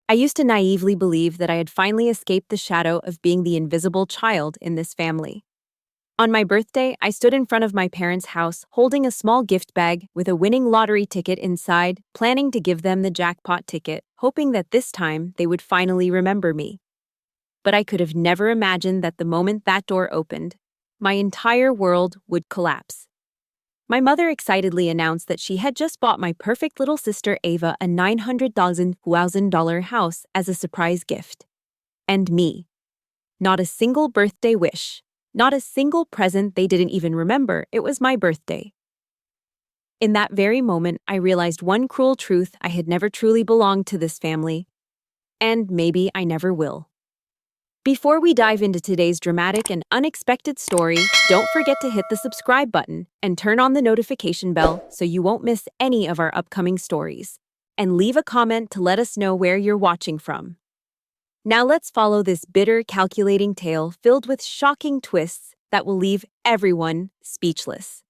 I used to naively believe that I had finally escaped the shadow of being the invisible child in this family. On my birthday, I stood in front of my parents' house holding a small gift bag with a winning lottery ticket inside, planning to give them the jackpot ticket, hoping that this time they would finally remember me. But I could have never imagined that the moment that door opened, my entire world would collapse. My mother excitedly announced that she had just bought my perfect little sister Ava a $900,000 house as a surprise gift. And me. Not a single birthday wish. Not a single present they didn't even remember. It was my birthday. In that very moment, I realized one cruel truth: I had never truly belonged to this family. And maybe I never will. Before we dive into today's dramatic and unexpected story, don't forget to hit the subscribe button and turn on the notification bell so you won't miss any of our upcoming stories. And leave a comment to let us know where you're watching from. Now let's follow this bitter, calculating tale filled with shocking twists that will leave everyone speechless.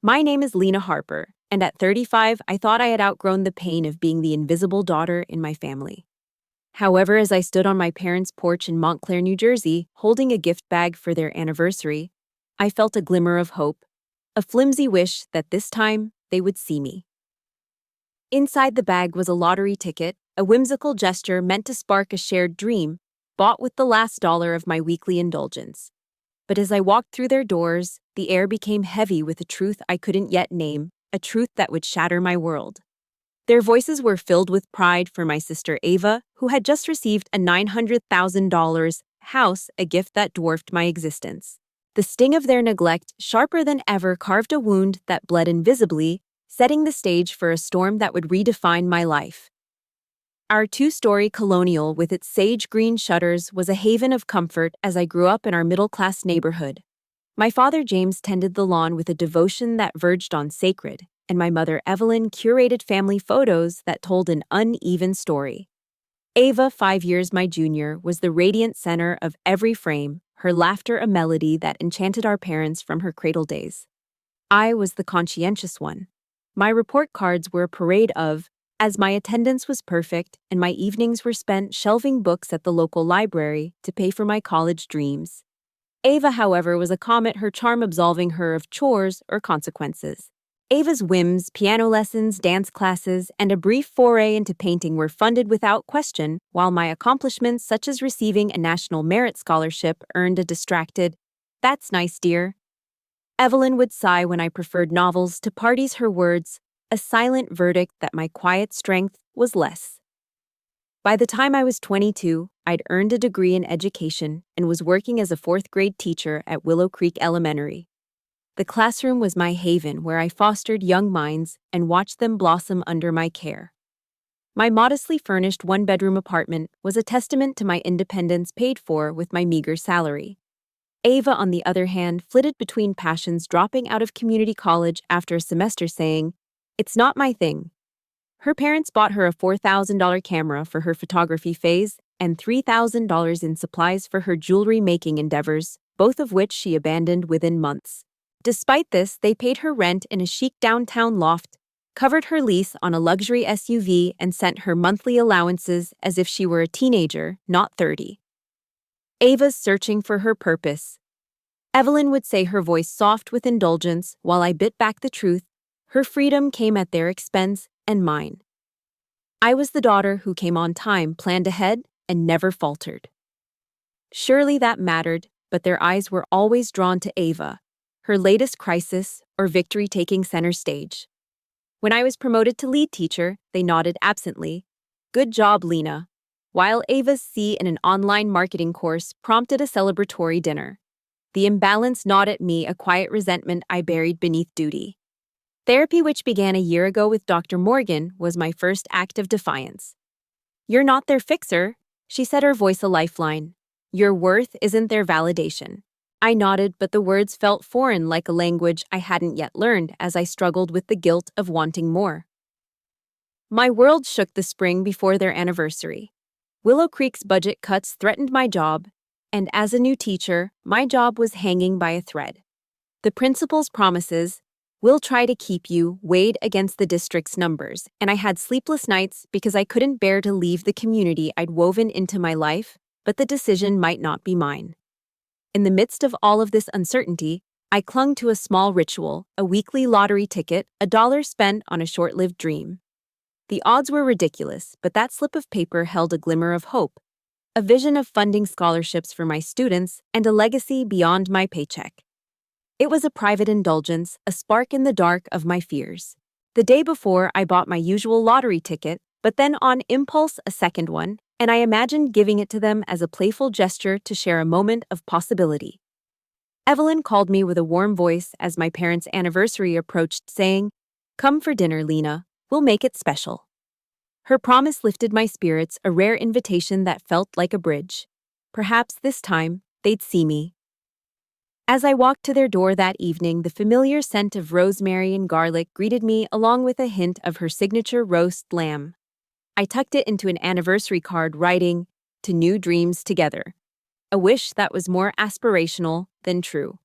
My name is Lena Harper, and at 35, I thought I had outgrown the pain of being the invisible daughter in my family. However, as I stood on my parents' porch in Montclair, New Jersey, holding a gift bag for their anniversary, I felt a glimmer of hope, a flimsy wish that this time they would see me. Inside the bag was a lottery ticket, a whimsical gesture meant to spark a shared dream, bought with the last dollar of my weekly indulgence. But as I walked through their doors, the air became heavy with a truth I couldn't yet name, a truth that would shatter my world. Their voices were filled with pride for my sister Ava, who had just received a $900,000 house, a gift that dwarfed my existence. The sting of their neglect, sharper than ever, carved a wound that bled invisibly, setting the stage for a storm that would redefine my life. Our two-story colonial with its sage green shutters was a haven of comfort as I grew up in our middle-class neighborhood. My father James tended the lawn with a devotion that verged on sacred, and my mother Evelyn curated family photos that told an uneven story. Ava, 5 years my junior, was the radiant center of every frame, her laughter a melody that enchanted our parents from her cradle days. I was the conscientious one. My report cards were a parade of, as my attendance was perfect and my evenings were spent shelving books at the local library to pay for my college dreams. Ava, however, was a comet, her charm absolving her of chores or consequences. Ava's whims, piano lessons, dance classes, and a brief foray into painting were funded without question, while my accomplishments, such as receiving a National Merit Scholarship, earned a distracted, "That's nice, dear." Evelyn would sigh when I preferred novels to parties, her words, a silent verdict that my quiet strength was less. By the time I was 22, I'd earned a degree in education and was working as a fourth-grade teacher at Willow Creek Elementary. The classroom was my haven where I fostered young minds and watched them blossom under my care. My modestly furnished one-bedroom apartment was a testament to my independence, paid for with my meager salary. Ava, on the other hand, flitted between passions, dropping out of community college after a semester saying, "It's not my thing." Her parents bought her a $4,000 camera for her photography phase and $3,000 in supplies for her jewelry-making endeavors, both of which she abandoned within months. Despite this, they paid her rent in a chic downtown loft, covered her lease on a luxury SUV, and sent her monthly allowances as if she were a teenager, not 30. Ava's searching for her purpose. Evelyn would say, her voice soft with indulgence, while I bit back the truth. Her freedom came at their expense and mine. I was the daughter who came on time, planned ahead, and never faltered. Surely that mattered, but their eyes were always drawn to Ava, her latest crisis or victory taking center stage. When I was promoted to lead teacher, they nodded absently. "Good job, Lena," while Ava's C in an online marketing course prompted a celebratory dinner. The imbalance gnawed at me, a quiet resentment I buried beneath duty. Therapy, which began a year ago with Dr. Morgan, was my first act of defiance. "You're not their fixer," she said, her voice a lifeline. "Your worth isn't their validation." I nodded, but the words felt foreign, like a language I hadn't yet learned, as I struggled with the guilt of wanting more. My world shook the spring before their anniversary. Willow Creek's budget cuts threatened my job, and as a new teacher, my job was hanging by a thread. The principal's promises, "We'll try to keep you" weighed against the district's numbers, and I had sleepless nights because I couldn't bear to leave the community I'd woven into my life, but the decision might not be mine. In the midst of all of this uncertainty, I clung to a small ritual, a weekly lottery ticket, $1 spent on a short-lived dream. The odds were ridiculous, but that slip of paper held a glimmer of hope, a vision of funding scholarships for my students, and a legacy beyond my paycheck. It was a private indulgence, a spark in the dark of my fears. The day before, I bought my usual lottery ticket, but then on impulse, a second one, and I imagined giving it to them as a playful gesture to share a moment of possibility. Evelyn called me with a warm voice as my parents' anniversary approached, saying, "Come for dinner, Lena. We'll make it special." Her promise lifted my spirits, a rare invitation that felt like a bridge. Perhaps this time, they'd see me. As I walked to their door that evening, the familiar scent of rosemary and garlic greeted me along with a hint of her signature roast lamb. I tucked it into an anniversary card writing, "To new dreams together," a wish that was more aspirational than true.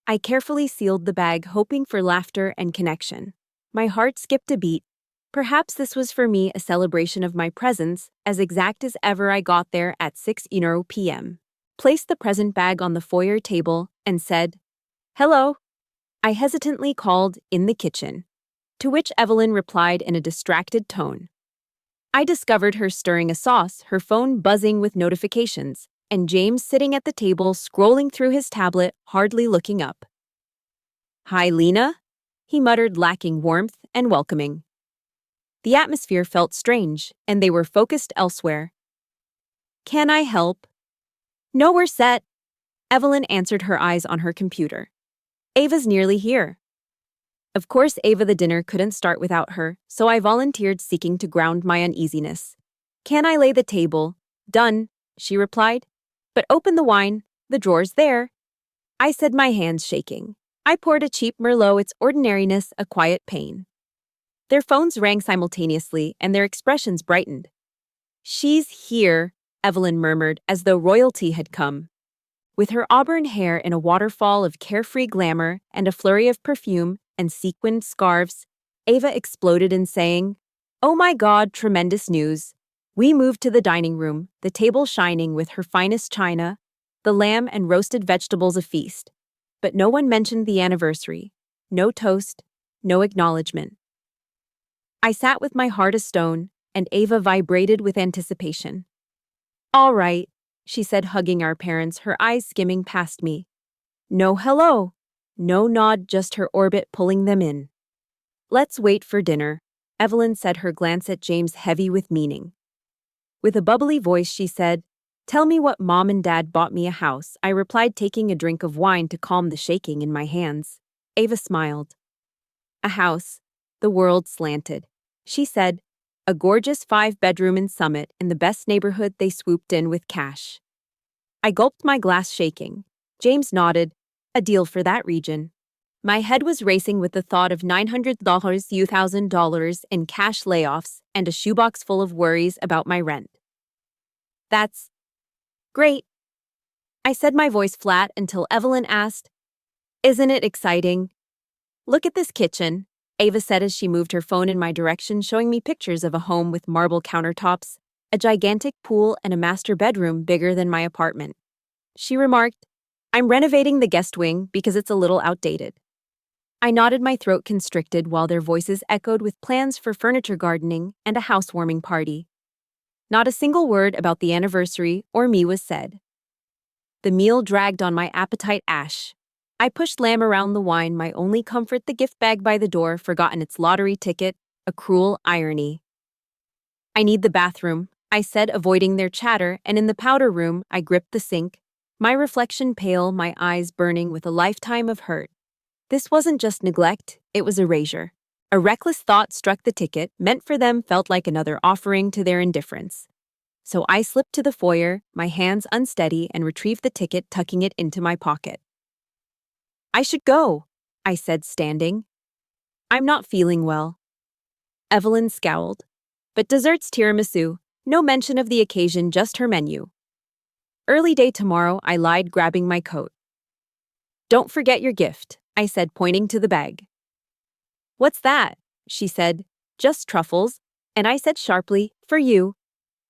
I carefully sealed the bag, hoping for laughter and connection. My heart skipped a beat. Perhaps this was for me a celebration of my presence, as exact as ever. I got there at 6 p.m. Placed the present bag on the foyer table, and said, "Hello." I hesitantly called, "In the kitchen," to which Evelyn replied in a distracted tone. I discovered her stirring a sauce, her phone buzzing with notifications, and James sitting at the table scrolling through his tablet, hardly looking up. "Hi, Lena," he muttered, lacking warmth and welcoming. The atmosphere felt strange, and they were focused elsewhere. "Can I help?" "No, we're set," Evelyn answered, her eyes on her computer. "Ava's nearly here." Of course, Ava the dinner couldn't start without her, so I volunteered, seeking to ground my uneasiness. "Can I lay the table?" "Done," she replied. "But open the wine, the drawer's there," I said, my hands shaking. I poured a cheap Merlot, its ordinariness a quiet pain. Their phones rang simultaneously, and their expressions brightened. "She's here," Evelyn murmured, as though royalty had come. With her auburn hair in a waterfall of carefree glamour and a flurry of perfume and sequined scarves, Ava exploded in saying, "Oh my God, tremendous news." We moved to the dining room, the table shining with her finest china, the lamb and roasted vegetables a feast. But no one mentioned the anniversary. No toast, no acknowledgement. I sat with my heart a stone, and Ava vibrated with anticipation. "All right," she said, hugging our parents, her eyes skimming past me. No hello, no nod, just her orbit pulling them in. "Let's wait for dinner," Evelyn said, her glance at James heavy with meaning. With a bubbly voice, she said, "Tell me what Mom and Dad bought me." "A house," I replied, taking a drink of wine to calm the shaking in my hands. Ava smiled. "A house." The world slanted. She said, "A gorgeous 5-bedroom in Summit, in the best neighborhood." They swooped in with cash. I gulped, my glass shaking. James nodded. "A deal for that region." My head was racing with the thought of $900, $1,000 in cash layoffs, and a shoebox full of worries about my rent. "That's great," I said, my voice flat, until Evelyn asked, "Isn't it exciting?" "Look at this kitchen," Ava said as she moved her phone in my direction, showing me pictures of a home with marble countertops, a gigantic pool, and a master bedroom bigger than my apartment. She remarked, "I'm renovating the guest wing because it's a little outdated." I nodded, my throat constricted, while their voices echoed with plans for furniture gardening and a housewarming party. Not a single word about the anniversary or me was said. The meal dragged on, my appetite ash. I pushed lamb around the wine, my only comfort the gift bag by the door, forgotten its lottery ticket, a cruel irony. "I need the bathroom," I said, avoiding their chatter, and in the powder room, I gripped the sink, my reflection pale, my eyes burning with a lifetime of hurt. This wasn't just neglect, it was erasure. A reckless thought struck the ticket, meant for them, felt like another offering to their indifference. So I slipped to the foyer, my hands unsteady, and retrieved the ticket, tucking it into my pocket. "I should go," I said, standing. "I'm not feeling well." Evelyn scowled. "But desserts, tiramisu, no mention of the occasion, just her menu." "Early day tomorrow," I lied, grabbing my coat. "Don't forget your gift," I said, pointing to the bag. What's that? She said, just truffles. And I said sharply, for you.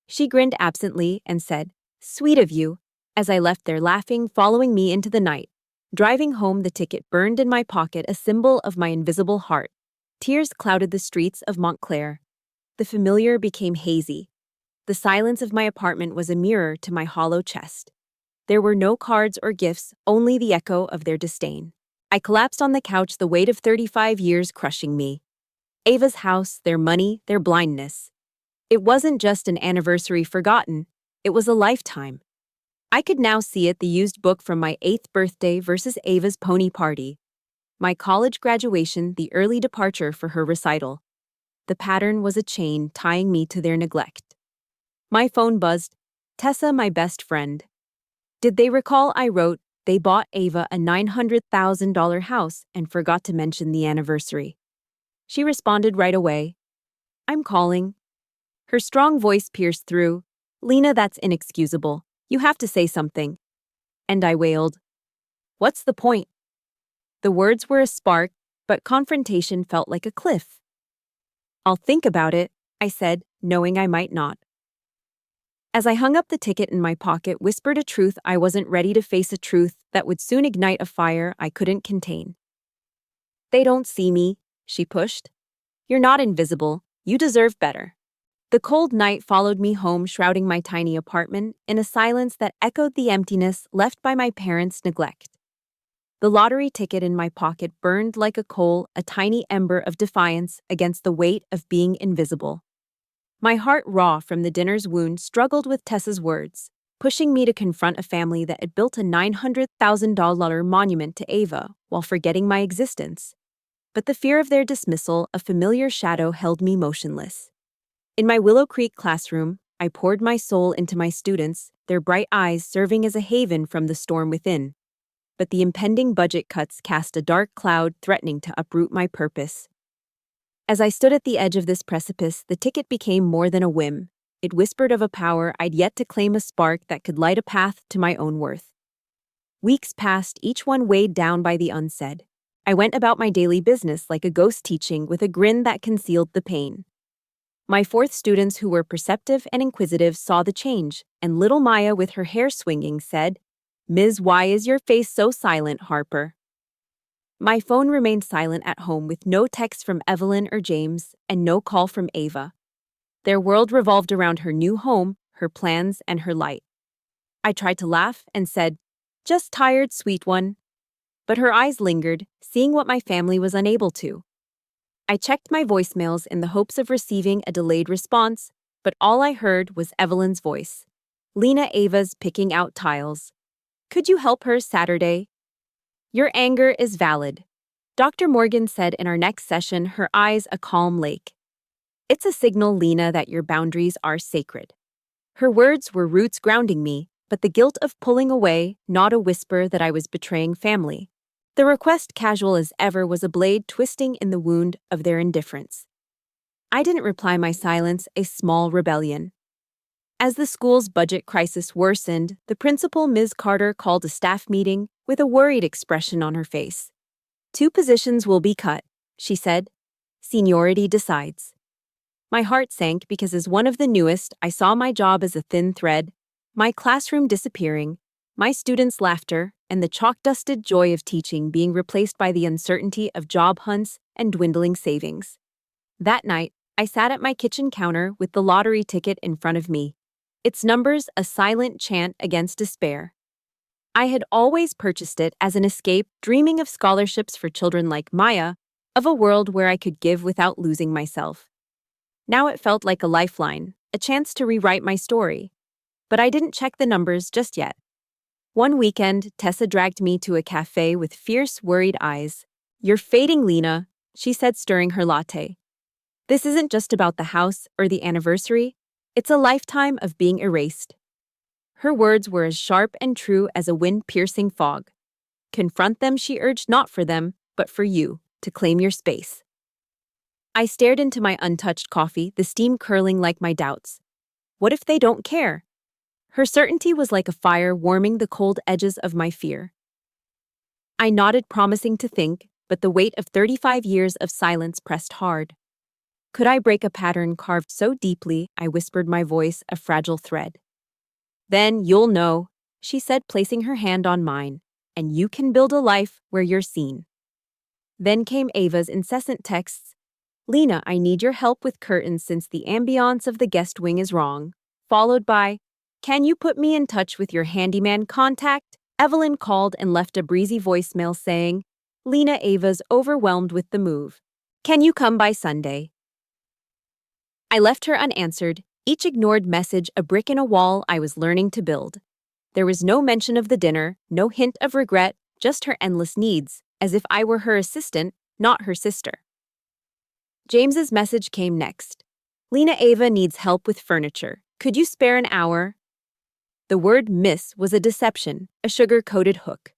She grinned absently and said, sweet of you, as I left there laughing, following me into the night. Driving home, the ticket burned in my pocket, a symbol of my invisible heart. Tears clouded the streets of Montclair. The familiar became hazy. The silence of my apartment was a mirror to my hollow chest. There were no cards or gifts, only the echo of their disdain. I collapsed on the couch, the weight of 35 years crushing me. Ava's house, their money, their blindness. It wasn't just an anniversary forgotten, it was a lifetime. I could now see it, the used book from my 8th birthday versus Ava's pony party. My college graduation, the early departure for her recital. The pattern was a chain tying me to their neglect. My phone buzzed. Tessa, my best friend. Did they recall I wrote, they bought Ava a $900,000 house and forgot to mention the anniversary? She responded right away. I'm calling. Her strong voice pierced through. Lena, that's inexcusable. You have to say something. And I wailed. What's the point? The words were a spark, but confrontation felt like a cliff. I'll think about it, I said, knowing I might not. As I hung up the ticket in my pocket, whispered a truth I wasn't ready to face, a truth that would soon ignite a fire I couldn't contain. They don't see me, she pushed. You're not invisible. You deserve better. The cold night followed me home, shrouding my tiny apartment in a silence that echoed the emptiness left by my parents' neglect. The lottery ticket in my pocket burned like a coal, a tiny ember of defiance against the weight of being invisible. My heart, raw from the dinner's wound, struggled with Tessa's words, pushing me to confront a family that had built a $900,000 monument to Ava while forgetting my existence. But the fear of their dismissal, a familiar shadow, held me motionless. In my Willow Creek classroom, I poured my soul into my students, their bright eyes serving as a haven from the storm within. But the impending budget cuts cast a dark cloud, threatening to uproot my purpose. As I stood at the edge of this precipice, the ticket became more than a whim. It whispered of a power I'd yet to claim, a spark that could light a path to my own worth. Weeks passed, each one weighed down by the unsaid. I went about my daily business like a ghost, teaching with a grin that concealed the pain. My 4th students, who were perceptive and inquisitive, saw the change, and little Maya, with her hair swinging, said, Ms. Why is your face so silent, Harper? My phone remained silent at home, with no text from Evelyn or James and no call from Ava. Their world revolved around her new home, her plans, and her light. I tried to laugh and said, just tired, sweet one. But her eyes lingered, seeing what my family was unable to. I checked my voicemails in the hopes of receiving a delayed response, but all I heard was Evelyn's voice. Lena, Ava's picking out tiles. Could you help her Saturday? Your anger is valid. Dr. Morgan said in our next session, her eyes a calm lake. It's a signal, Lena, that your boundaries are sacred. Her words were roots grounding me, but the guilt of pulling away, not a whisper that I was betraying family. The request, casual as ever, was a blade twisting in the wound of their indifference. I didn't reply, my silence a small rebellion. As the school's budget crisis worsened, the principal, Ms. Carter, called a staff meeting with a worried expression on her face. 2 positions will be cut, she said. Seniority decides. My heart sank because, as one of the newest, I saw my job as a thin thread, my classroom disappearing, my students' laughter, and the chalk-dusted joy of teaching being replaced by the uncertainty of job hunts and dwindling savings. That night, I sat at my kitchen counter with the lottery ticket in front of me, its numbers a silent chant against despair. I had always purchased it as an escape, dreaming of scholarships for children like Maya, of a world where I could give without losing myself. Now it felt like a lifeline, a chance to rewrite my story. But I didn't check the numbers just yet. One weekend, Tessa dragged me to a cafe with fierce, worried eyes. You're fading, Lena, she said, stirring her latte. This isn't just about the house or the anniversary. It's a lifetime of being erased. Her words were as sharp and true as a wind-piercing fog. Confront them, she urged, not for them, but for you, to claim your space. I stared into my untouched coffee, the steam curling like my doubts. What if they don't care? Her certainty was like a fire warming the cold edges of my fear. I nodded, promising to think, but the weight of 35 years of silence pressed hard. Could I break a pattern carved so deeply, I whispered, my voice a fragile thread. Then you'll know, she said, placing her hand on mine, and you can build a life where you're seen. Then came Ava's incessant texts. Lena, I need your help with curtains since the ambiance of the guest wing is wrong. Followed by, can you put me in touch with your handyman contact? Evelyn called and left a breezy voicemail saying, Lena, Ava's overwhelmed with the move. Can you come by Sunday? I left her unanswered, each ignored message a brick in a wall I was learning to build. There was no mention of the dinner, no hint of regret, just her endless needs, as if I were her assistant, not her sister. James's message came next. Lena, Ava needs help with furniture. Could you spare an hour? The word miss was a deception, a sugar-coated hook.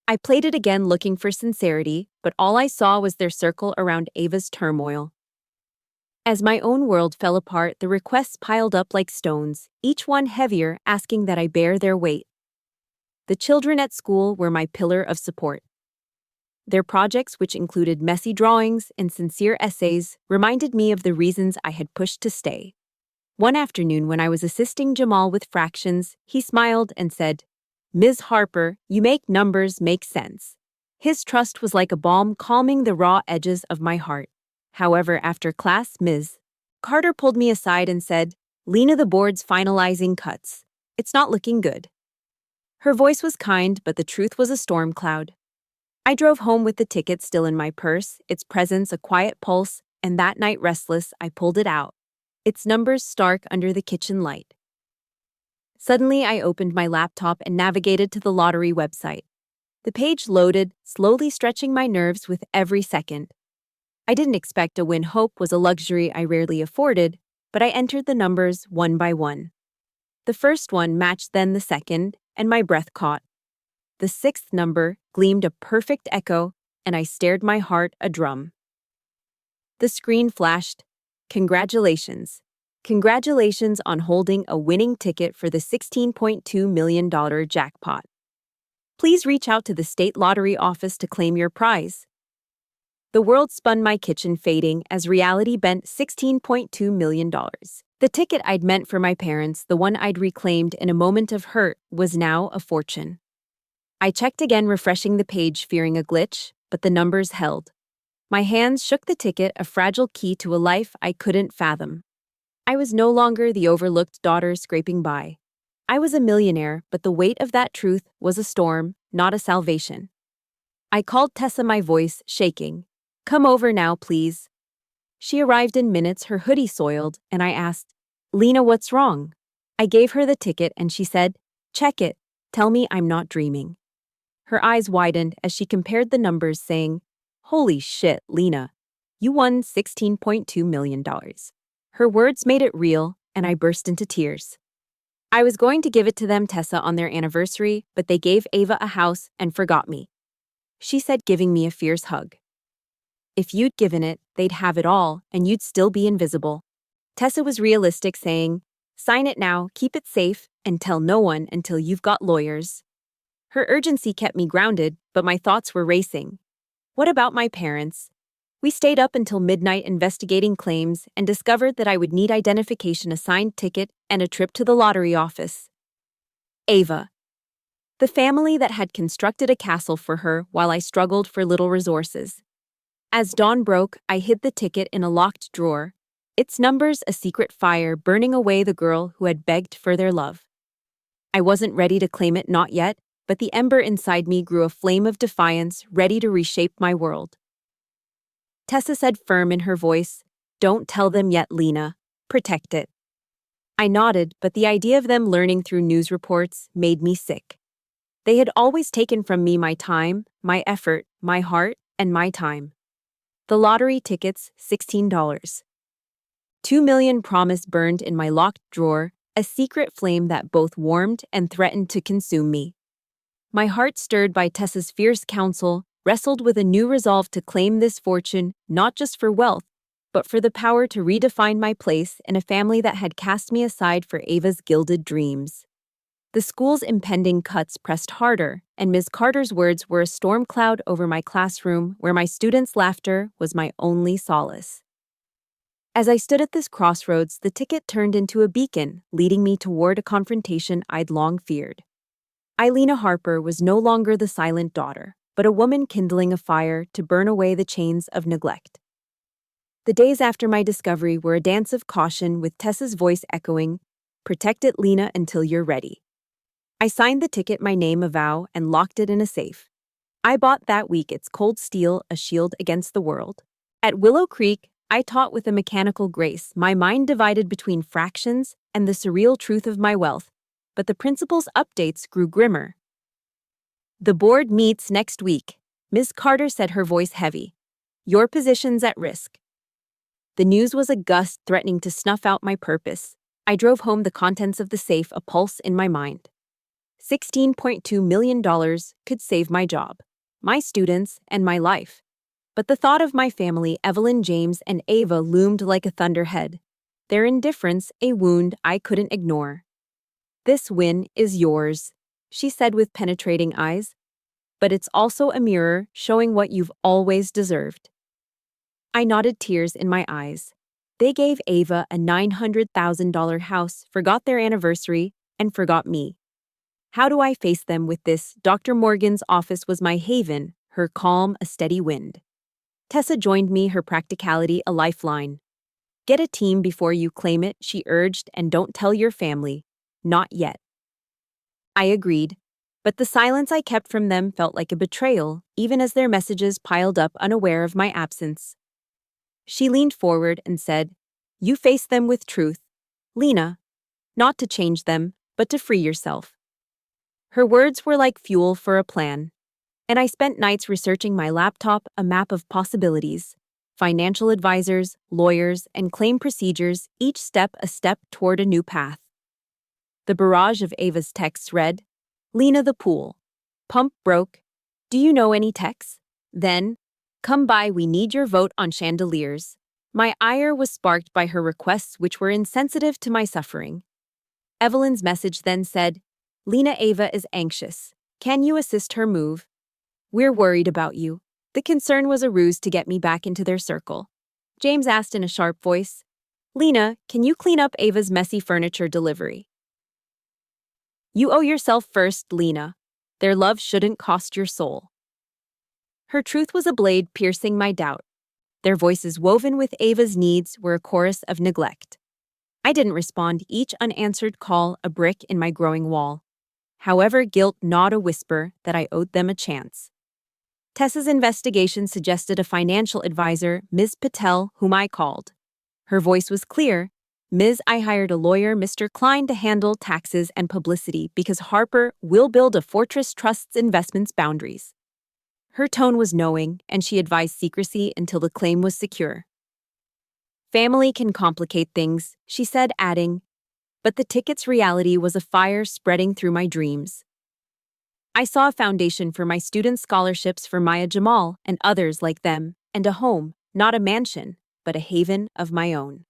I played it again looking for sincerity, but all I saw was their circle around Ava's turmoil. As my own world fell apart, the requests piled up like stones, each one heavier, asking that I bear their weight. The children at school were my pillar of support. Their projects, which included messy drawings and sincere essays, reminded me of the reasons I had pushed to stay. One afternoon, when I was assisting Jamal with fractions, he smiled and said, Ms. Harper, you make numbers make sense. His trust was like a balm calming the raw edges of my heart. However, after class, Ms. Carter pulled me aside and said, Lena, the board's finalizing cuts. It's not looking good. Her voice was kind, but the truth was a storm cloud. I drove home with the ticket still in my purse, its presence a quiet pulse, and that night restless, I pulled it out, its numbers stark under the kitchen light. Suddenly, I opened my laptop and navigated to the lottery website. The page loaded, slowly stretching my nerves with every second. I didn't expect a win. Hope was a luxury I rarely afforded, but I entered the numbers one by one. The first one matched then the second, and my breath caught. The sixth number gleamed a perfect echo, and I stared, my heart a drum. The screen flashed, Congratulations. Congratulations on holding a winning ticket for the $16.2 million jackpot. Please reach out to the state lottery office to claim your prize. The world spun, my kitchen fading as reality bent $16.2 million. The ticket I'd meant for my parents, the one I'd reclaimed in a moment of hurt, was now a fortune. I checked again, refreshing the page, fearing a glitch, but the numbers held. My hands shook the ticket, a fragile key to a life I couldn't fathom. I was no longer the overlooked daughter scraping by. I was a millionaire, but the weight of that truth was a storm, not a salvation. I called Tessa, my voice shaking. Come over now, please. She arrived in minutes, her hoodie soiled, and I asked, Lena, what's wrong? I gave her the ticket and she said, check it, tell me I'm not dreaming. Her eyes widened as she compared the numbers, saying, Holy shit, Lena, you won $16.2 million. Her words made it real, and I burst into tears. I was going to give it to them, Tessa, on their anniversary, but they gave Ava a house and forgot me. She said, giving me a fierce hug. If you'd given it, they'd have it all, and you'd still be invisible. Tessa was realistic, saying, sign it now, keep it safe, and tell no one until you've got lawyers. Her urgency kept me grounded, but my thoughts were racing. What about my parents? We stayed up until midnight investigating claims and discovered that I would need identification, a signed ticket, and a trip to the lottery office. Ava. The family that had constructed a castle for her while I struggled for little resources. As dawn broke, I hid the ticket in a locked drawer, its numbers a secret fire burning away the girl who had begged for their love. I wasn't ready to claim it, not yet, but the ember inside me grew a flame of defiance, ready to reshape my world. Tessa said, firm in her voice, don't tell them yet, Lena. Protect it. I nodded, but the idea of them learning through news reports made me sick. They had always taken from me my time, my effort, my heart, and my time. The lottery tickets, $16. $2 million promise burned in my locked drawer, a secret flame that both warmed and threatened to consume me. My heart, stirred by Tessa's fierce counsel, wrestled with a new resolve to claim this fortune, not just for wealth, but for the power to redefine my place in a family that had cast me aside for Ava's gilded dreams. The school's impending cuts pressed harder, and Ms. Carter's words were a storm cloud over my classroom where my students' laughter was my only solace. As I stood at this crossroads, the ticket turned into a beacon, leading me toward a confrontation I'd long feared. Lena Harper was no longer the silent daughter, but a woman kindling a fire to burn away the chains of neglect. The days after my discovery were a dance of caution with Tessa's voice echoing, "Protect it, Lena, until you're ready." I signed the ticket, my name a vow, and locked it in a safe. I bought that week its cold steel, a shield against the world. At Willow Creek, I taught with a mechanical grace, my mind divided between fractions and the surreal truth of my wealth, but the principal's updates grew grimmer. "The board meets next week," Ms. Carter said, her voice heavy. "Your position's at risk." The news was a gust threatening to snuff out my purpose. I drove home, the contents of the safe a pulse in my mind. $16.2 million could save my job, my students, and my life. But the thought of my family, Evelyn, James, and Ava, loomed like a thunderhead. Their indifference, a wound I couldn't ignore. "This win is yours," she said with penetrating eyes. "But it's also a mirror showing what you've always deserved." I nodded, tears in my eyes. They gave Ava a $900,000 house, forgot their anniversary, and forgot me. How do I face them with this? Dr. Morgan's office was my haven, her calm a steady wind. Tessa joined me, her practicality a lifeline. "Get a team before you claim it," she urged, "and don't tell your family. Not yet." I agreed, but the silence I kept from them felt like a betrayal, even as their messages piled up unaware of my absence. She leaned forward and said, "You face them with truth, Lena. Not to change them, but to free yourself." Her words were like fuel for a plan, and I spent nights researching my laptop, a map of possibilities. Financial advisors, lawyers, and claim procedures, each step a step toward a new path. The barrage of Ava's texts read, "Lena, the pool. Pump broke. Do you know any techs? Then, come by, we need your vote on chandeliers." My ire was sparked by her requests, which were insensitive to my suffering. Evelyn's message then said, "Lena, Ava is anxious. Can you assist her move? We're worried about you." The concern was a ruse to get me back into their circle. James asked in a sharp voice, "Lena, can you clean up Ava's messy furniture delivery?" "You owe yourself first, Lena. Their love shouldn't cost your soul." Her truth was a blade piercing my doubt. Their voices, woven with Ava's needs, were a chorus of neglect. I didn't respond, each unanswered call a brick in my growing wall. However, guilt gnawed, a whisper that I owed them a chance. Tessa's investigation suggested a financial advisor, Ms. Patel, whom I called. Her voice was clear. "Ms., I hired a lawyer, Mr. Klein, to handle taxes and publicity because Harper will build a fortress trusts investments boundaries." Her tone was knowing, and she advised secrecy until the claim was secure. "Family can complicate things," she said, adding, "but the ticket's reality was a fire spreading through my dreams." I saw a foundation for my students' scholarships for Maya Jamal and others like them, and a home, not a mansion, but a haven of my own.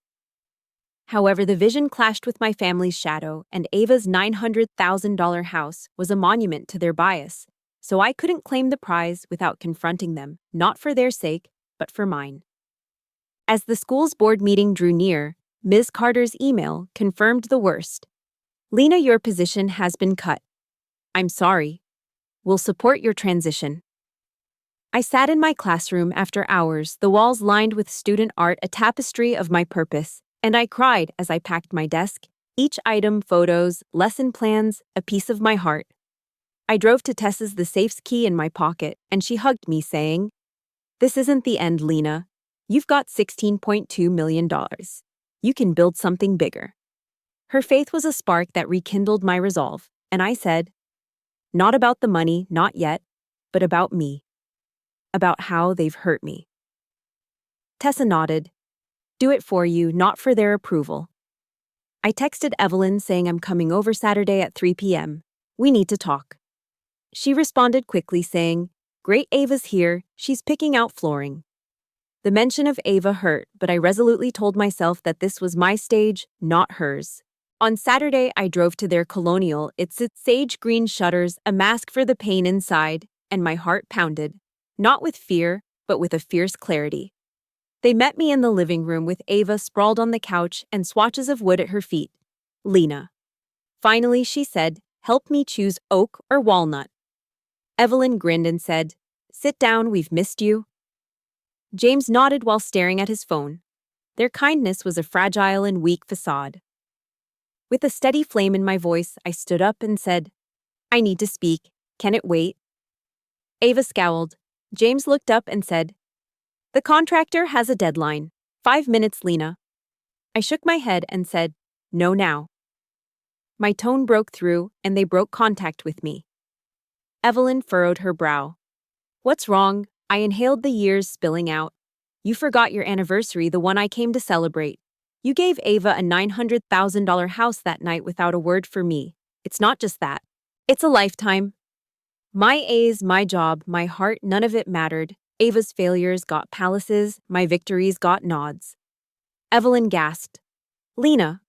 However, the vision clashed with my family's shadow, and Ava's $900,000 house was a monument to their bias, so I couldn't claim the prize without confronting them, not for their sake, but for mine. As the school's board meeting drew near, Ms. Carter's email confirmed the worst. "Lena, your position has been cut. I'm sorry. We'll support your transition." I sat in my classroom after hours, the walls lined with student art, a tapestry of my purpose, and I cried as I packed my desk, each item, photos, lesson plans, a piece of my heart. I drove to Tessa's, the safe's key in my pocket, and she hugged me, saying, "This isn't the end, Lena. You've got $16.2 million. You can build something bigger." Her faith was a spark that rekindled my resolve, and I said, "Not about the money, not yet, but about me. About how they've hurt me." Tessa nodded. "Do it for you, not for their approval." I texted Evelyn saying I'm coming over Saturday at 3 p.m. We need to talk. She responded quickly saying, "Great, Ava's here, she's picking out flooring." The mention of Ava hurt, but I resolutely told myself that this was my stage, not hers. On Saturday, I drove to their colonial. Its sage green shutters, a mask for the pain inside, and my heart pounded, not with fear, but with a fierce clarity. They met me in the living room with Ava sprawled on the couch and swatches of wood at her feet. Lena. Finally, she said, help me choose oak or walnut. Evelyn grinned and said, sit down, we've missed you. James nodded while staring at his phone. Their kindness was a fragile and weak facade. With a steady flame in my voice, I stood up and said, I need to speak. Can it wait? Ava scowled. James looked up and said, the contractor has a deadline. 5 minutes, Lena. I shook my head and said, no now. My tone broke through, and they broke contact with me. Evelyn furrowed her brow. What's wrong? I inhaled the years spilling out. You forgot your anniversary, the one I came to celebrate. You gave Ava a $900,000 house that night without a word for me. It's not just that. It's a lifetime. My A's, my job, my heart, none of it mattered. Ava's failures got palaces, my victories got nods. Evelyn gasped. Lena.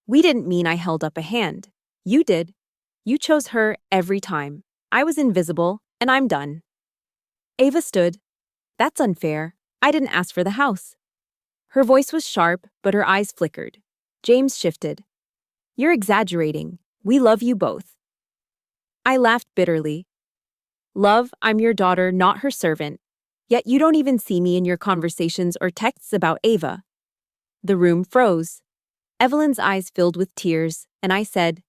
We didn't mean I held up a hand. You did. You chose her every time. I was invisible, and I'm done. Ava stood. That's unfair. I didn't ask for the house. Her voice was sharp, but her eyes flickered. James shifted. You're exaggerating. We love you both. I laughed bitterly. Love, I'm your daughter, not her servant. Yet you don't even see me in your conversations or texts about Ava. The room froze. Evelyn's eyes filled with tears, and I said,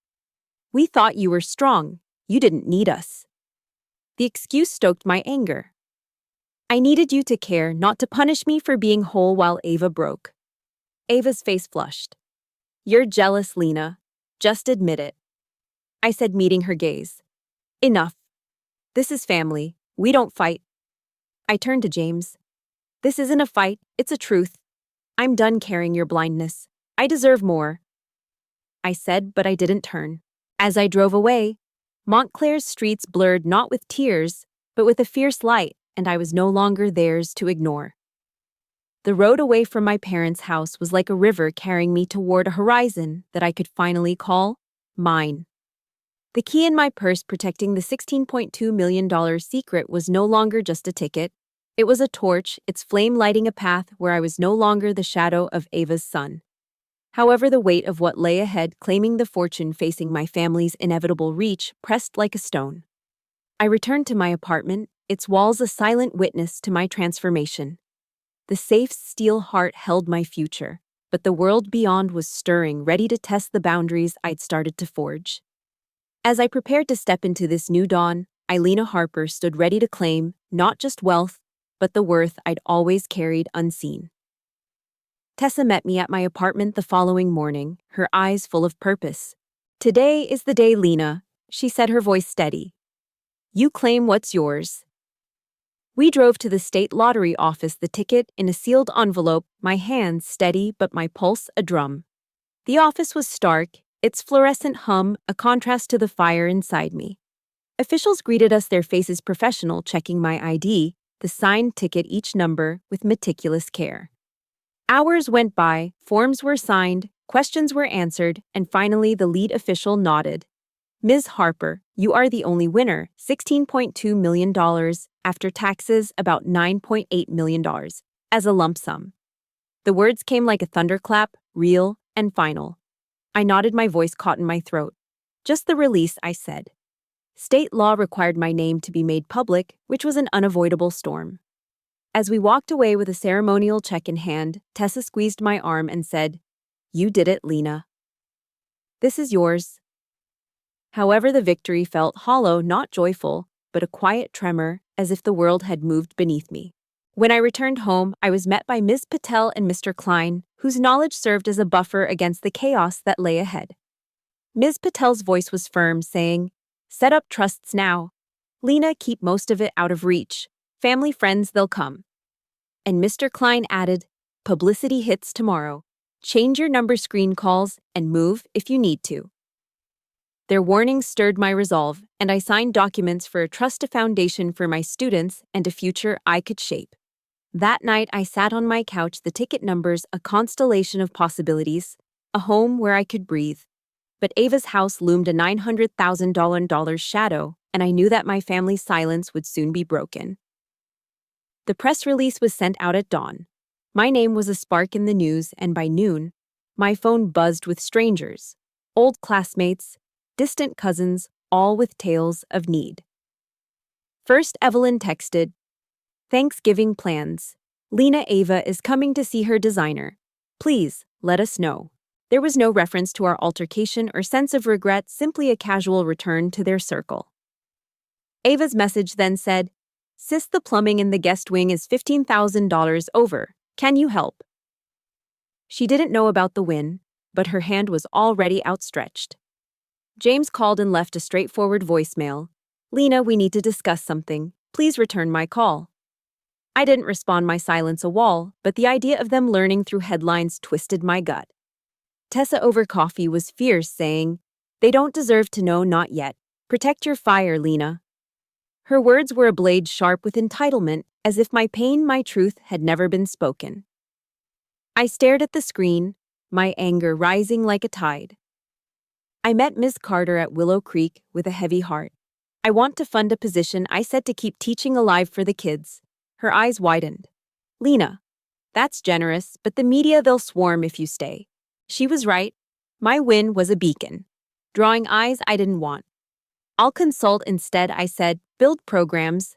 we thought you were strong. You didn't need us. The excuse stoked my anger. I needed you to care, not to punish me for being whole while Ava broke. Ava's face flushed. You're jealous, Lena. Just admit it. I said, meeting her gaze. Enough. This is family. We don't fight. I turned to James. This isn't a fight, it's a truth. I'm done carrying your blindness. I deserve more. I said, but I didn't turn. As I drove away, Montclair's streets blurred not with tears, but with a fierce light, and I was no longer theirs to ignore. The road away from my parents' house was like a river carrying me toward a horizon that I could finally call mine. The key in my purse protecting the $16.2 million secret was no longer just a ticket. It was a torch, its flame lighting a path where I was no longer the shadow of Ava's son. However, the weight of what lay ahead, claiming the fortune facing my family's inevitable reach, pressed like a stone. I returned to my apartment, its walls a silent witness to my transformation. The safe's steel heart held my future, but the world beyond was stirring, ready to test the boundaries I'd started to forge. As I prepared to step into this new dawn, Lena Harper stood ready to claim not just wealth, but the worth I'd always carried unseen. Tessa met me at my apartment the following morning, her eyes full of purpose. Today is the day, Lena, she said, her voice steady. You claim what's yours. We drove to the state lottery office, the ticket in a sealed envelope, my hands steady but my pulse a drum. The office was stark, its fluorescent hum a contrast to the fire inside me. Officials greeted us, their faces professional, checking my ID, the signed ticket, each number, with meticulous care. Hours went by, forms were signed, questions were answered, and finally the lead official nodded. Ms. Harper, you are the only winner, $16.2 million, after taxes about $9.8 million, as a lump sum. The words came like a thunderclap, real and final. I nodded, my voice caught in my throat. Just the release, I said. State law required my name to be made public, which was an unavoidable storm. As we walked away with a ceremonial check in hand, Tessa squeezed my arm and said, You did it, Lena. This is yours. However, the victory felt hollow, not joyful, but a quiet tremor, as if the world had moved beneath me. When I returned home, I was met by Ms. Patel and Mr. Klein, whose knowledge served as a buffer against the chaos that lay ahead. Ms. Patel's voice was firm, saying, Set up trusts now. Lena, keep most of it out of reach. Family, friends, they'll come. And Mr. Klein added, Publicity hits tomorrow. Change your number screen calls and move if you need to. Their warnings stirred my resolve, and I signed documents for a trust, a foundation for my students, and a future I could shape. That night, I sat on my couch, the ticket numbers a constellation of possibilities. a home where I could breathe. But Ava's house loomed a $900,000 shadow, and I knew that my family's silence would soon be broken. The press release was sent out at dawn. My name was a spark in the news, and by noon, my phone buzzed with strangers, old classmates, distant cousins, all with tales of need. First, Evelyn texted, "Thanksgiving plans. Lena Ava is coming to see her designer. Please, let us know." There was no reference to our altercation or sense of regret, simply a casual return to their circle. Ava's message then said, "Sis, the plumbing in the guest wing is $15,000 over. Can you help?" She didn't know about the win, but her hand was already outstretched. James called and left a straightforward voicemail. "Lena, we need to discuss something. Please return my call." I didn't respond, my silence a wall, but the idea of them learning through headlines twisted my gut. Tessa over coffee was fierce, saying, "They don't deserve to know, not yet. Protect your fire, Lena." Her words were a blade sharp with entitlement, as if my pain, my truth, had never been spoken. I stared at the screen, my anger rising like a tide. I met Ms. Carter at Willow Creek with a heavy heart. "I want to fund a position," I said, "to keep teaching alive for the kids." Her eyes widened. "Lena, that's generous, but the media, they'll swarm if you stay." She was right. My win was a beacon, drawing eyes I didn't want. "I'll consult instead," I said, "build programs,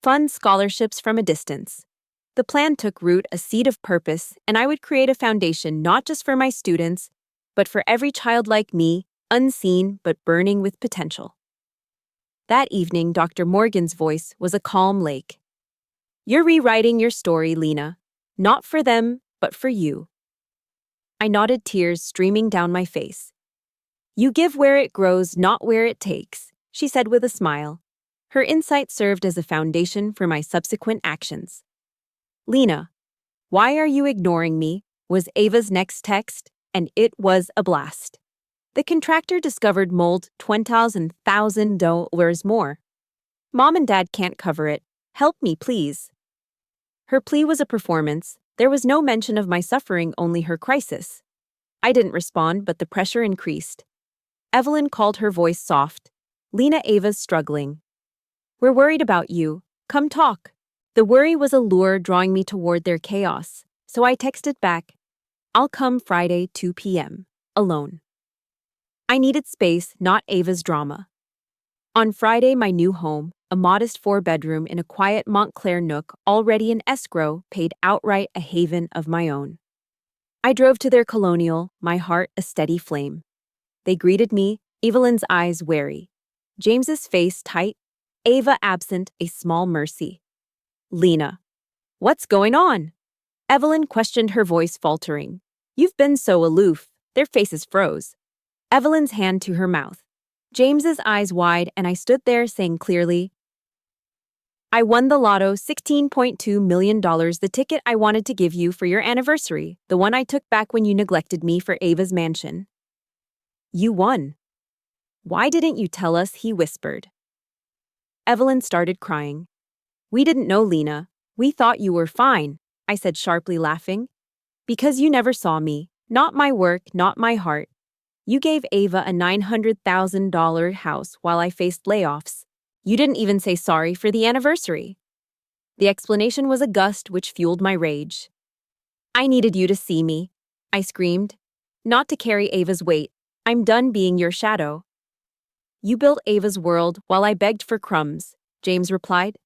fund scholarships from a distance." The plan took root, a seed of purpose, and I would create a foundation not just for my students, but for every child like me, unseen but burning with potential. That evening, Dr. Morgan's voice was a calm lake. "You're rewriting your story, Lena. Not for them, but for you." I nodded, tears streaming down my face. "You give where it grows, not where it takes," she said with a smile. Her insight served as a foundation for my subsequent actions. "Lena, why are you ignoring me?" was Ava's next text, and it was a blast. The contractor discovered mold $20,000 more. "Mom and Dad can't cover it. Help me, please." Her plea was a performance. There was no mention of my suffering, only her crisis. I didn't respond, but the pressure increased. Evelyn called, her voice soft. "Lena, Ava's struggling. We're worried about you. Come talk." The worry was a lure drawing me toward their chaos, so I texted back, "I'll come Friday, 2 p.m., alone." I needed space, not Ava's drama. On Friday, my new home, a modest 4-bedroom in a quiet Montclair nook, already in escrow, paid outright, a haven of my own. I drove to their colonial, my heart a steady flame. They greeted me, Evelyn's eyes wary, James's face tight, Ava absent, a small mercy. "Lena, what's going on?" Evelyn questioned, her voice faltering. "You've been so aloof." Their faces froze. Evelyn's hand to her mouth. James's eyes wide, and I stood there saying clearly, "I won the lotto, $16.2 million, the ticket I wanted to give you for your anniversary, the one I took back when you neglected me for Ava's mansion." "You won. Why didn't you tell us?" he whispered. Evelyn started crying. "We didn't know, Lena. We thought you were fine," I said sharply, laughing. "Because you never saw me, not my work, not my heart. You gave Ava a $900,000 house while I faced layoffs. You didn't even say sorry for the anniversary." The explanation was a gust which fueled my rage. "I needed you to see me," I screamed. "Not to carry Ava's weight. I'm done being your shadow." "You built Ava's world while I begged for crumbs," James replied.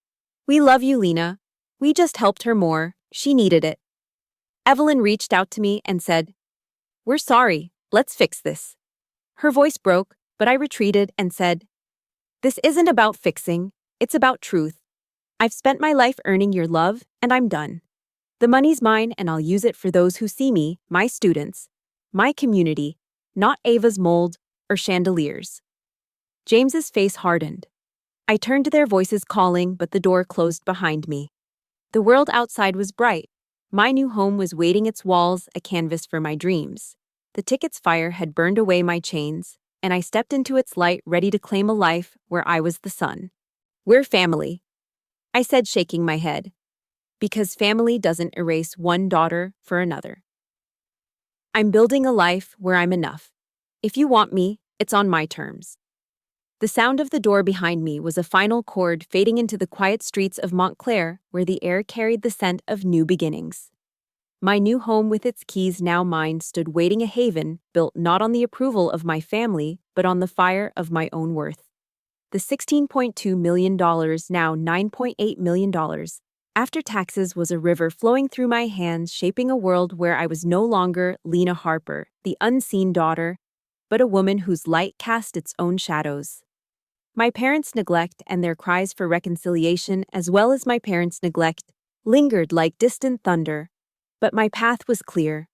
"We love you, Lena. We just helped her more. She needed it." Evelyn reached out to me and said, "We're sorry. Let's fix this." Her voice broke, but I retreated and said, "This isn't about fixing. It's about truth. I've spent my life earning your love, and I'm done. The money's mine, and I'll use it for those who see me, my students, my community, not Ava's mold or chandeliers." James's face hardened. I turned to their voices calling, but the door closed behind me. The world outside was bright. My new home was waiting, its walls a canvas for my dreams. The ticket's fire had burned away my chains, and I stepped into its light, ready to claim a life where I was the sun. "We're family," I said, shaking my head. Because family doesn't erase one daughter for another. I'm building a life where I'm enough. If you want me, it's on my terms. The sound of the door behind me was a final chord fading into the quiet streets of Montclair, where the air carried the scent of new beginnings. My new home with its keys now mine stood waiting, a haven built not on the approval of my family, but on the fire of my own worth. The $16.2 million, now $9.8 million, after taxes, was a river flowing through my hands, shaping a world where I was no longer Lena Harper, the unseen daughter, but a woman whose light cast its own shadows. My parents' neglect and their cries for reconciliation, as well as my parents' neglect, lingered like distant thunder, but my path was clear.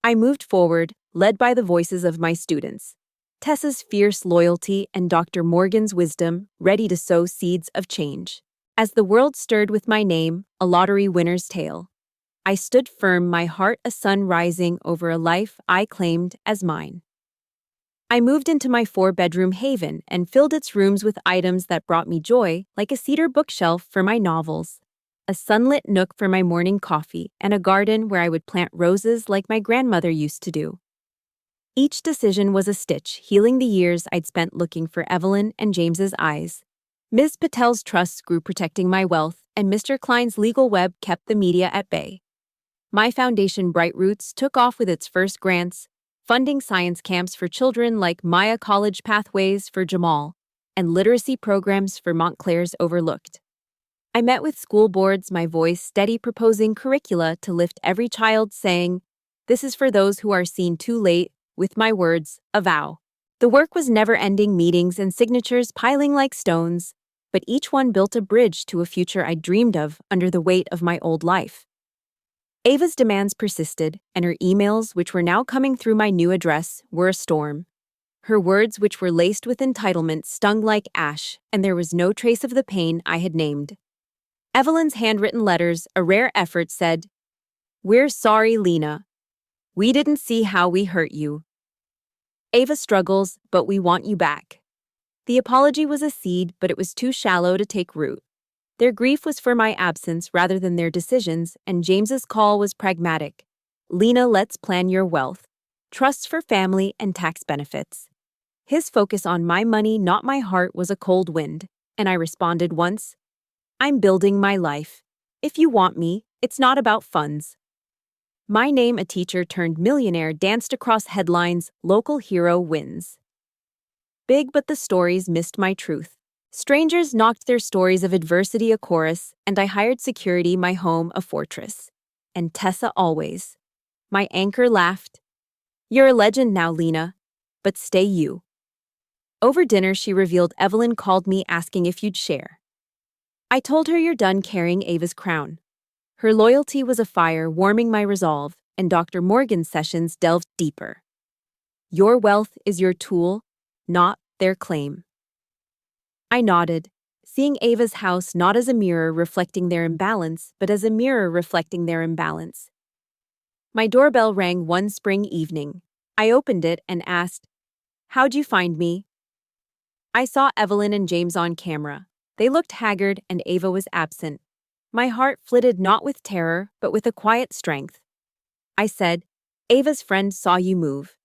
I moved forward, led by the voices of my students, Tessa's fierce loyalty and Dr. Morgan's wisdom, ready to sow seeds of change. As the world stirred with my name, a lottery winner's tale, I stood firm, my heart a sun rising over a life I claimed as mine. I moved into my 4-bedroom haven and filled its rooms with items that brought me joy, like a cedar bookshelf for my novels, a sunlit nook for my morning coffee, and a garden where I would plant roses like my grandmother used to do. Each decision was a stitch, healing the years I'd spent looking for Evelyn and James's eyes. Ms. Patel's trusts grew, protecting my wealth, and Mr. Klein's legal web kept the media at bay. My foundation, Bright Roots, took off with its first grants, funding science camps for children like Maya, college pathways for Jamal, and literacy programs for Montclair's overlooked. I met with school boards, my voice steady, proposing curricula to lift every child, saying, "This is for those who are seen too late," with my words, a vow. The work was never-ending, meetings and signatures piling like stones, but each one built a bridge to a future I dreamed of under the weight of my old life. Ava's demands persisted, and her emails, which were now coming through my new address, were a storm. Her words, which were laced with entitlement, stung like ash, and there was no trace of the pain I had named. Evelyn's handwritten letters, a rare effort, said, "We're sorry, Lena. We didn't see how we hurt you. Ava struggles, but we want you back." The apology was a seed, but it was too shallow to take root. Their grief was for my absence rather than their decisions, and James's call was pragmatic. "Lena, let's plan your wealth. Trusts for family and tax benefits." His focus on my money, not my heart, was a cold wind, and I responded once, "I'm building my life. If you want me, it's not about funds." My name, a teacher turned millionaire, danced across headlines, local hero wins. Big, but the stories missed my truth. Strangers knocked their stories of adversity a chorus, and I hired security, my home a fortress. And Tessa always. My anchor laughed. "You're a legend now, Lena, but stay you." Over dinner, she revealed Evelyn called me asking if you'd share. I told her, "You're done carrying Ava's crown." Her loyalty was a fire warming my resolve, and Dr. Morgan's sessions delved deeper. "Your wealth is your tool, not their claim." I nodded, seeing Ava's house not as a mirror reflecting their imbalance, but as a mirror reflecting their imbalance. My doorbell rang one spring evening. I opened it and asked, "How'd you find me?" I saw Evelyn and James on camera. They looked haggard and Ava was absent. My heart flitted not with terror, but with a quiet strength. I said, "Ava's friend saw you move."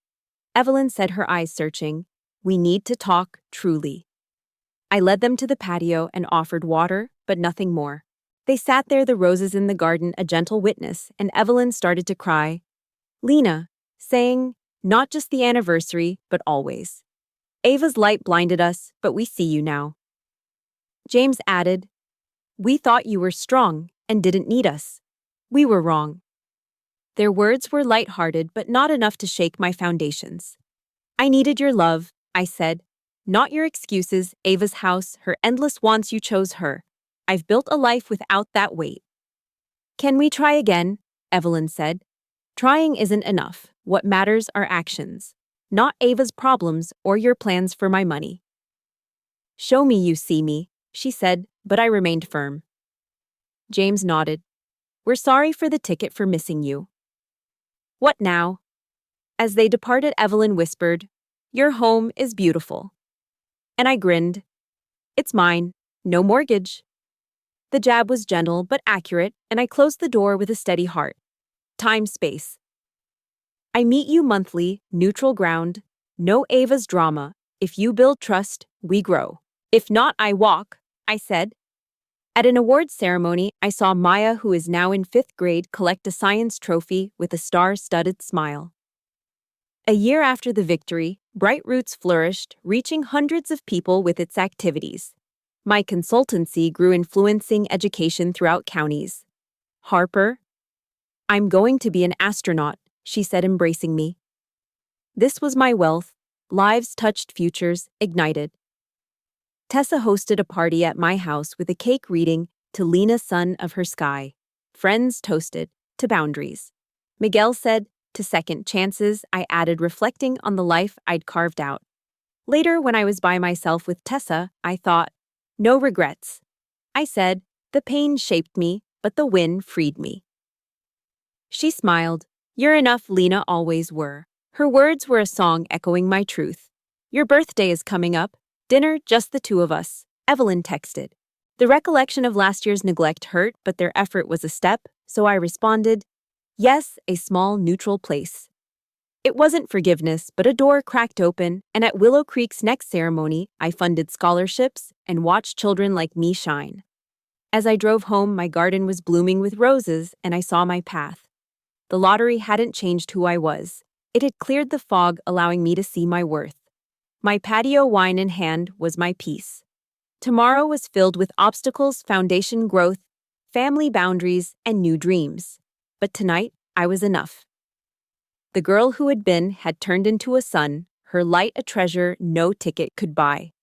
Evelyn said, her eyes searching, "We need to talk, truly." I led them to the patio and offered water, but nothing more. They sat there, the roses in the garden a gentle witness, and Evelyn started to cry. "Lena," saying, "not just the anniversary, but always. Ava's light blinded us, but we see you now." James added, "We thought you were strong and didn't need us. We were wrong." Their words were light-hearted, but not enough to shake my foundations. "I needed your love," I said. "Not your excuses, Ava's house, her endless wants, you chose her. I've built a life without that weight." "Can we try again?" Evelyn said. "Trying isn't enough. What matters are actions, not Ava's problems or your plans for my money." "Show me you see me," she said, but I remained firm. James nodded. "We're sorry for the ticket, for missing you." "What now?" As they departed, Evelyn whispered, "Your home is beautiful." And I grinned. "It's mine. No mortgage." The jab was gentle but accurate, and I closed the door with a steady heart. Time, space. I meet you monthly, neutral ground. No Ava's drama. If you build trust, we grow. If not, I walk, I said. At an awards ceremony, I saw Maya, who is now in 5th grade, collect a science trophy with a star-studded smile. A year after the victory, Bright Roots flourished, reaching hundreds of people with its activities. My consultancy grew, influencing education throughout counties. Harper, I'm going to be an astronaut, she said, embracing me. This was my wealth. Lives touched, futures ignited. Tessa hosted a party at my house with a cake reading to Lena, Son of Her Sky. Friends toasted to boundaries. Miguel said to second chances. I added, reflecting on the life I'd carved out. Later, when I was by myself with Tessa, I thought, no regrets. I said, the pain shaped me, but the win freed me. She smiled. You're enough, Lena, always were. Her words were a song echoing my truth. Your birthday is coming up. Dinner, just the two of us, Evelyn texted. The recollection of last year's neglect hurt, but their effort was a step, so I responded, yes, a small, neutral place. It wasn't forgiveness, but a door cracked open, and at Willow Creek's next ceremony, I funded scholarships and watched children like me shine. As I drove home, my garden was blooming with roses, and I saw my path. The lottery hadn't changed who I was. It had cleared the fog, allowing me to see my worth. My patio, wine in hand, was my peace. Tomorrow was filled with obstacles, foundation growth, family boundaries, and new dreams. But tonight, I was enough. The girl who had been had turned into a sun, her light a treasure no ticket could buy.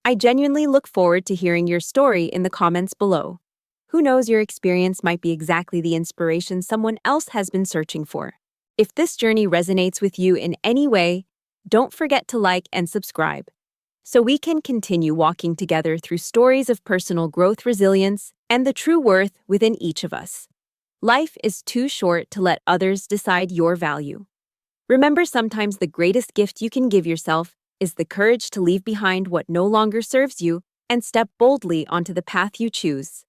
I genuinely look forward to hearing your story in the comments below. Who knows, your experience might be exactly the inspiration someone else has been searching for. If this journey resonates with you in any way, don't forget to like and subscribe, so we can continue walking together through stories of personal growth, resilience, and the true worth within each of us. Life is too short to let others decide your value. Remember, sometimes the greatest gift you can give yourself is the courage to leave behind what no longer serves you and step boldly onto the path you choose.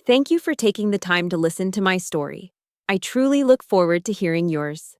Thank you for taking the time to listen to my story. I truly look forward to hearing yours.